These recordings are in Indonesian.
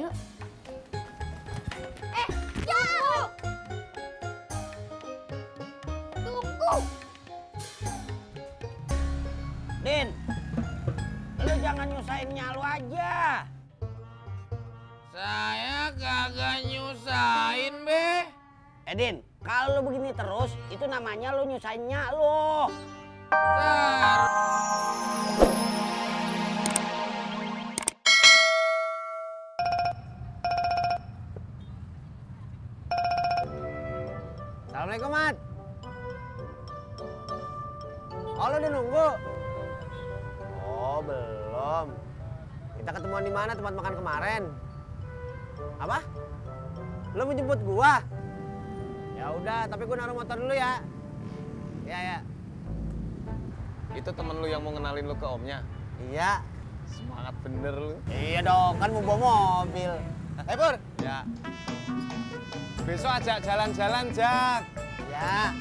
Yuk. Jauh! Tunggu! Din, lu jangan nyusahin nyalu aja. Saya kagak nyusahin, Be. Din, kalau lu begini terus, itu namanya lu nyusahin nyalu. Assalamualaikum, Mat. Oh, lo udah nunggu? Oh, belum. Kita ketemuan di mana tempat makan kemarin? Apa? Lo mau jemput gua? Ya udah, tapi gua naruh motor dulu ya. Ya. Itu temen lu yang mau ngenalin lu ke omnya? Iya. Semangat bener lu. Iya dong, kan mau bawa mobil. Pur. Ya. Besok ajak jalan-jalan, Jak. Ya.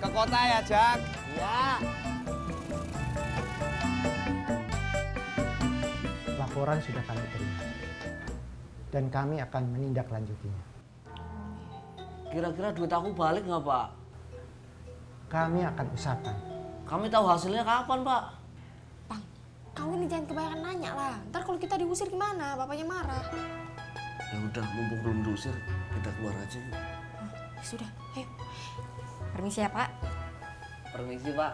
Ke kota ya, Jak. Ya. Laporan sudah kami terima dan kami akan menindaklanjutinya. Kira-kira duit aku balik nggak, Pak? Kami akan usahakan. Kami tahu hasilnya kapan, Pak? Bang, kau ini jangan kebanyakan nanya lah. Ntar kalau kita diusir gimana? Bapaknya marah. Ya udah, mumpung belum diusir, kita keluar aja yuk. Sudah, ayo. Permisi ya, Pak. Permisi, Pak.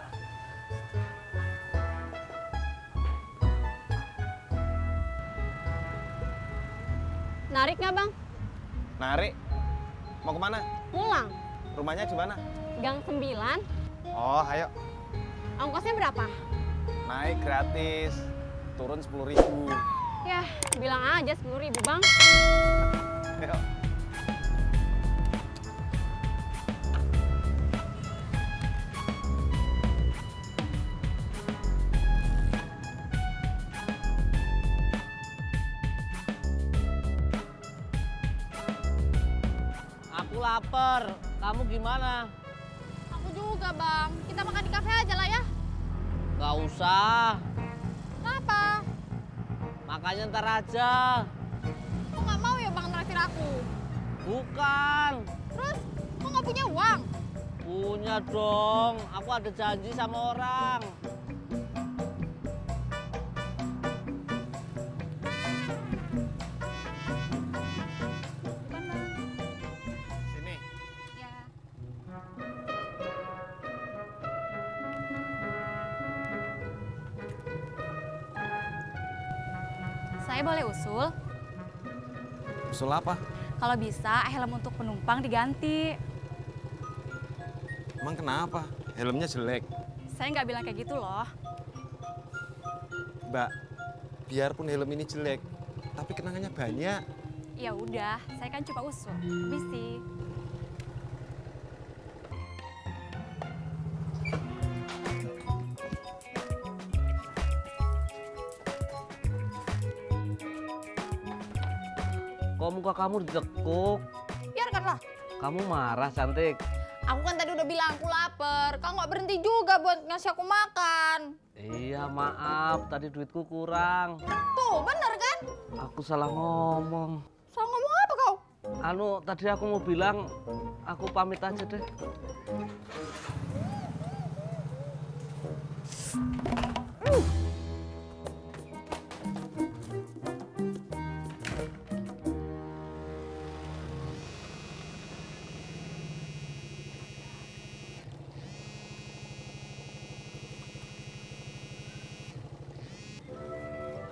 Narik nggak, Bang? Narik. Mau kemana? Pulang. Rumahnya di mana? Gang 9. Oh, ayo. Ongkosnya berapa? Naik gratis. Turun 10.000. Ya, bilang aja 10.000, Bang. Ayo. Aku lapar. Kamu gimana? Aku juga, Bang. Kita makan di kafe aja lah ya. Gak usah. Kenapa? Makanya ntar aja. Kok nggak mau ya, Bang, traktir aku? Bukan. Terus, kok nggak punya uang? Punya dong. Aku ada janji sama orang. Sini. Ya. Saya boleh usul? Usul apa? Kalau bisa, helm untuk penumpang diganti. Emang kenapa? Helmnya jelek. Saya nggak bilang kayak gitu loh. Mbak, biarpun helm ini jelek, tapi kenangannya banyak. Ya udah, saya kan cuma usul. Permisi. Kok muka kamu ditekuk? Biarkanlah. Kamu marah, cantik. Aku kan tadi udah bilang aku lapar. Kau nggak berhenti juga buat ngasih aku makan. Iya, maaf. Tadi duitku kurang. Tuh, bener kan? Aku salah ngomong. Salah ngomong apa kau? Tadi aku mau bilang, aku pamit aja deh.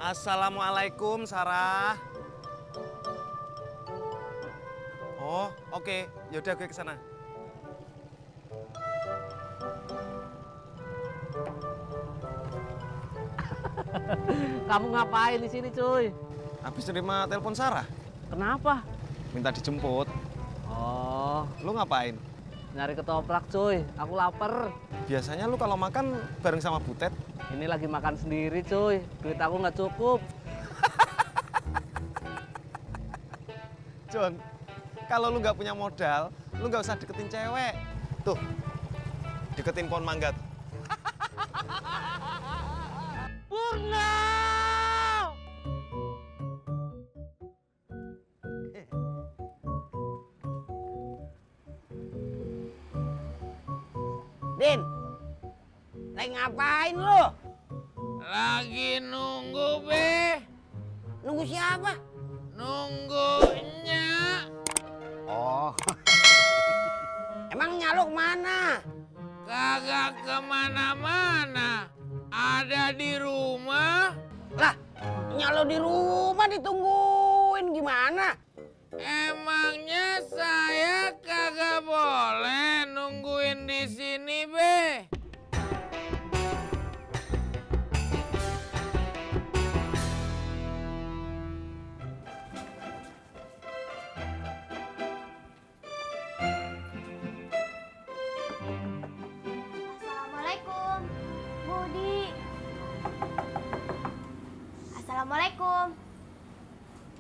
Assalamualaikum, Sarah. Oh, oke. Yaudah gue kesana. Kamu ngapain di sini, cuy? Habis terima telepon Sarah, Kenapa? minta dijemput. Oh, Lu ngapain? nyari ketoprak, cuy. Aku lapar. Biasanya lu kalau makan bareng sama Butet. Ini lagi makan sendiri, cuy. Duit aku nggak cukup. John, kalau lu nggak punya modal, lu nggak usah deketin cewek. Tuh, deketin pohon mangga. Purna! Din, lagi ngapain lu? Lagi nunggu, Be. Nunggu siapa? Nunggunya. Oh. Emang nyaluk mana? Kagak kemana-mana. Ada di rumah. Lah, nyaluk di rumah ditungguin gimana? Emangnya saya kagak boleh nungguin di sini, Be? Assalamualaikum, Budi. Assalamualaikum.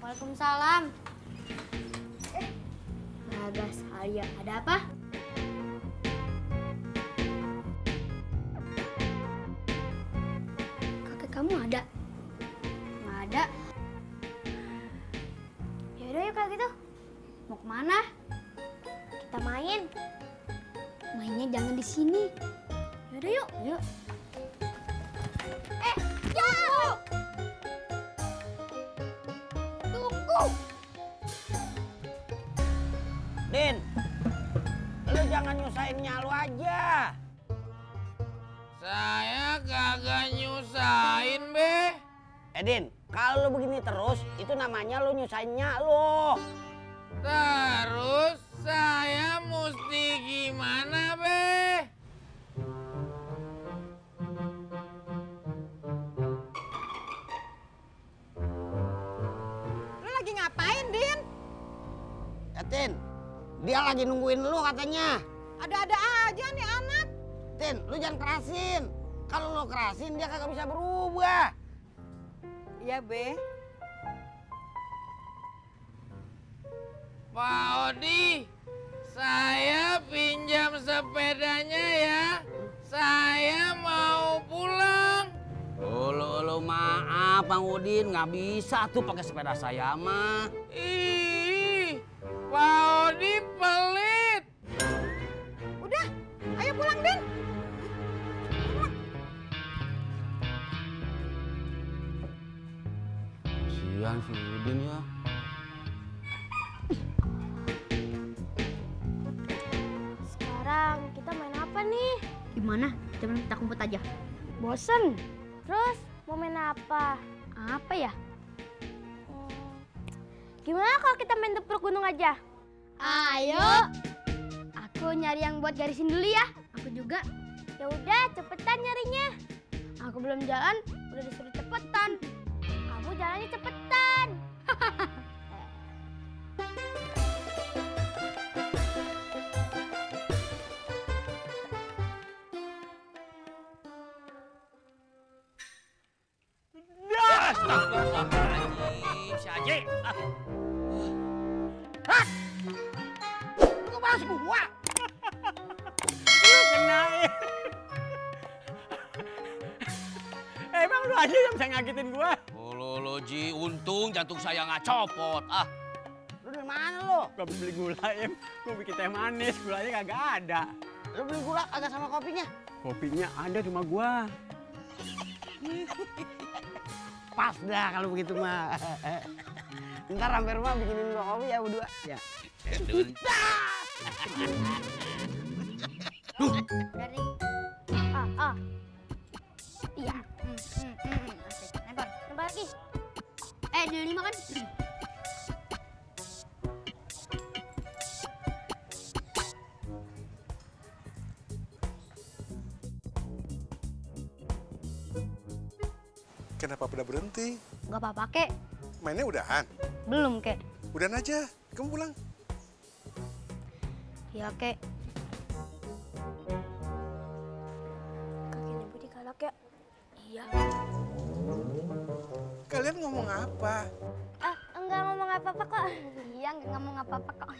Waalaikumsalam. Bagas, Alia, ada apa? Kakek kamu ada? Nggak ada. Yaudah yuk kalau gitu. Mau kemana? Kita main. Mainnya jangan di sini. Yaudah yuk. Yuk. Jauh! Tunggu! Din, lu jangan nyusahin nyalu aja. Saya kagak nyusahin, Be. Din, kalau lu begini terus, itu namanya lu nyusahin nyalu. Terus saya mesti gimana, Be? Lu lagi ngapain, Din? Tin, dia lagi nungguin lu katanya. Ada-ada aja nih anak. Tin, lu jangan kerasin. Kalau lu kerasin, dia kagak bisa berubah. Iya, Be. Pak Odi, saya pinjam sepedanya ya. Saya mau pulang. Lu maaf Bang Udin, nggak bisa tuh pakai sepeda saya mah. Ih, Pak Odi pelit. Udah, ayo pulang, Din. Kasihan si Udin ya. Sekarang kita main apa nih? Gimana? Kita main petak umpet aja. Bosen. Terus mau main apa? Apa ya? Gimana kalau kita main tepuk gunung aja? Ayo. Aku nyari yang buat garisin dulu ya. Aku juga. Ya udah, cepetan nyarinya. Aku belum jalan, udah disuruh cepetan. Kamu jalannya cepetan. Astagfirullahaladzim, si Haji. Hah? Lu balas gua? Lu kenain. Emang lu aja yang bisa ngagetin gua? Lo Ji, untung jantung saya nggak copot. Ah, lu dari mana lu? Gua beli gula, Em. Gua bikin teh manis, gulanya kagak ada. Lu beli gula agak sama kopinya? Kopinya ada di rumah gua. Pas dah kalau begitu mah. Ntar sampai rumah bikinin gua kopi ya berdua. Ya. Dari iya. Asik. Lempar lagi. Di 5 kan? Kenapa pada berhenti? Gak apa-apa, Kek. Mainnya udahan? Belum, Kek. Udahan aja. Kamu pulang. Ya, Kek. Kakeknya Budi galak ya? Iya. Kalian ngomong apa? Enggak ngomong apa-apa kok. Iya, enggak ngomong apa-apa kok.